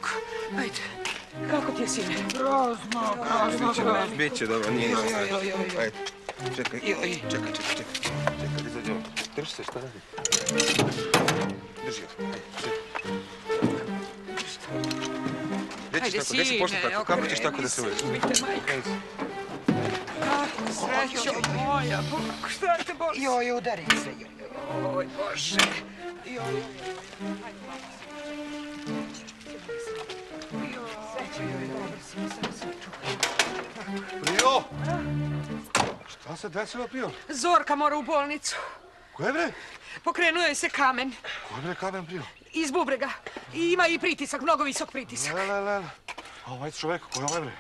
Tako, ajde. Kako ti je, sine? Grozno. Biće dobro, nije ništa. Joj. Čekaj, izađemo. Drži se, šta radi? Drži ga, Ajde, sine, kako ćeš tako da se uvijek? Umite, majka. Srećo moja, šta te boli? Joj, udari se. Oj, Bože. Joj. Prio! Šta se desilo, Prio? Zorka mora u bolnicu. Koje bre? Pokrenuo je se kamen Koje bre kamen, Prio? iz bubrega. I ima i pritisak, mnogo visok pritisak. Le. Ovaj čovek, ko je ovaj bre?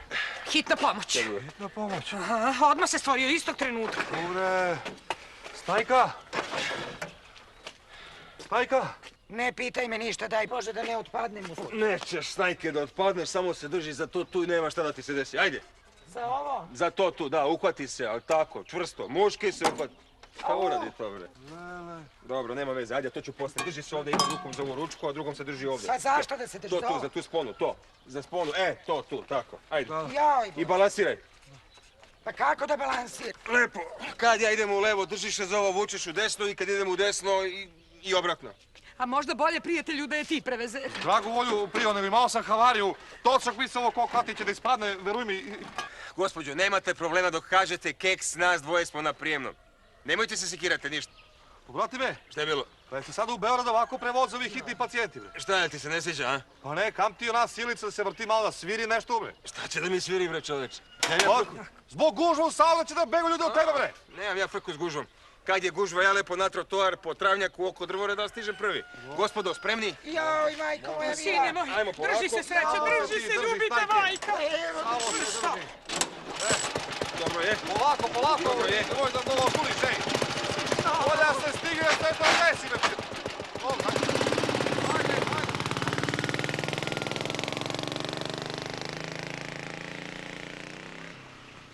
Hitna pomoć. Hitna pomoć. Aha, odmah se stvorio istog trenutka. Dobre. Stajka! Stajka! Ne pitaj me ništa, daj Bože da ne otpadnem u slučaju. Nećeš, Snajke, da otpadneš, samo se drži za to tu i nema šta da ti se desi. Ajde. Za ovo? Za to tu, da, uhvati se, ali tako, čvrsto. Muški se uhvati. Šta uradi to, bre? Dobro, nema veze, ajde, to ću poslije. Drži se ovdje, ima rukom za ovu ručku, a drugom se drži ovdje. Pa zašto da se drži To tu, za tu sponu, to. Za sponu, to tu, tako. Ajde. Joj, I balansiraj. pa kako da balansiram? Lepo. Kad ja idem u levo, držiš se za ovo, vučeš u desno i kad idem u desno i obratno. A možda bolje, prijatelju, da je ti preveze. Dragu volju, Prio, nego imao sam havariju. Točak mislilo ko kati će da ispadne, veruj mi. Gospođo, nemate problema dok kažete keks, nas dvoje smo na prijemnom. Nemojte se sekirati ništa. Pobrati me, Šta je bilo? pa jeste sad u Beograd ovako prevoze ovi hitni pacijenti, bre? Šta, ti se ne sviđa, a? Pa ne, kam ti ona silica da se vrti malo da sviri nešto, bre? Šta će da mi sviri, bre, čoveče? Zbog gužva u salu će da begu ljudi od tebe, bre! Nemam ja frku s gužvom. Kad je gužva, ja lepo na trotoar, po travnjaku, oko drvoreda stižem prvi. Gospodo, spremni? Joj, majko moja Sine mila. moj, Ajmo polako. drži se, Srećo, drži se, Drži, ljubite Stajke. majka. Dobro je. Polako, Dobro je. nemoj da to ošuliš, ej! Bolje se stigne, sve to desi, bre!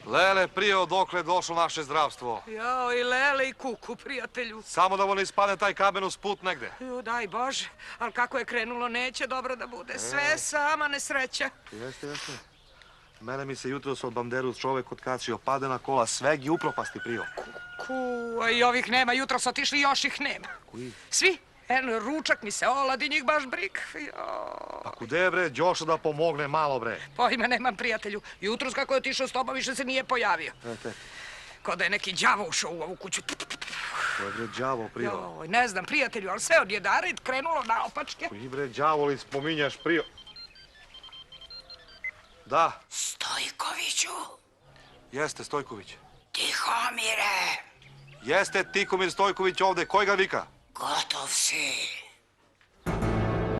Lele, Prio, dokle je došlo naše zdravstvo? Jao, i lele i kuku, prijatelju. Samo da mu ne ispadne taj kamen uz put negde. Jo, daj Bože, ali kako je krenulo, neće dobro da bude. Sve sama nesreća. Jeste. Mene mi se jutros od banderu čovek otkačio, pade na kola, sveg i upropasti, Prio. A i ovih nema, jutro su otišli, još ih nema. Koji? Svi? Ručak mi se oladi, njih baš brik. Jao. Pa kude, bre, Đošo da pomogne malo, bre? Pojma nemam, prijatelju. Jutros kako je otišao s tobom, više se nije pojavio. Ko da je neki đavo ušao u ovu kuću. To je, bre, đavo, Prio. Joj, ne znam, prijatelju, ali sve odjedara krenulo naopačke. Koji, bre, đavo li spominjaš, Prio? Da, Stojkoviću, jeste Stojković. Tihomire, Jeste Tihomir Stojković ovde, koji ga vika? gotov si.